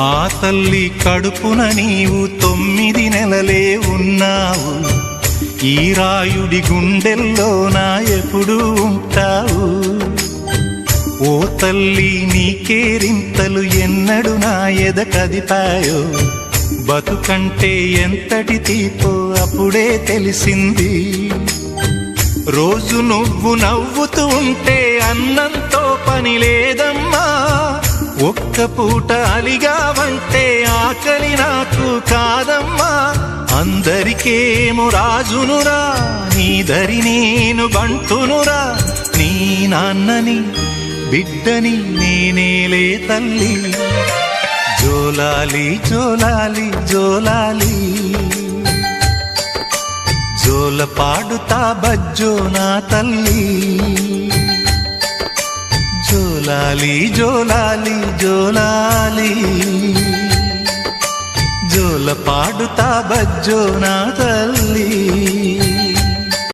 ఆ తల్లి కడుపున నీవు 9 నెలలే ఉన్నావు. ఈ రాయుడి గుండెల్లో నా ఎప్పుడు ఉంటావు. ఓ తల్లి నీ కేరింతలు ఎన్నడు నా ఎద కదిపాయో. బతుకంటే ఎంతటి తీపో అప్పుడే తెలిసింది. రోజు నువ్వు నవ్వుతూ ఉంటే అన్నంతో పని లేదమ్మా. ఒక్క పూట అలిగావంటే ఆకలి నాకు కాదమ్మా. అందరికేమో రాజునురా, నీ దరి నేను బంటునురా. నీ నాన్నని బిడ్డని నేనేలే తల్లి. జోలాలి జోలాలి జోలాలి, జోల పాడుతా బజ్జో నా తల్లి. జోలాలి జోలాలి జోలాలి, జోల పాడుతా బజ్జో నా తల్లి.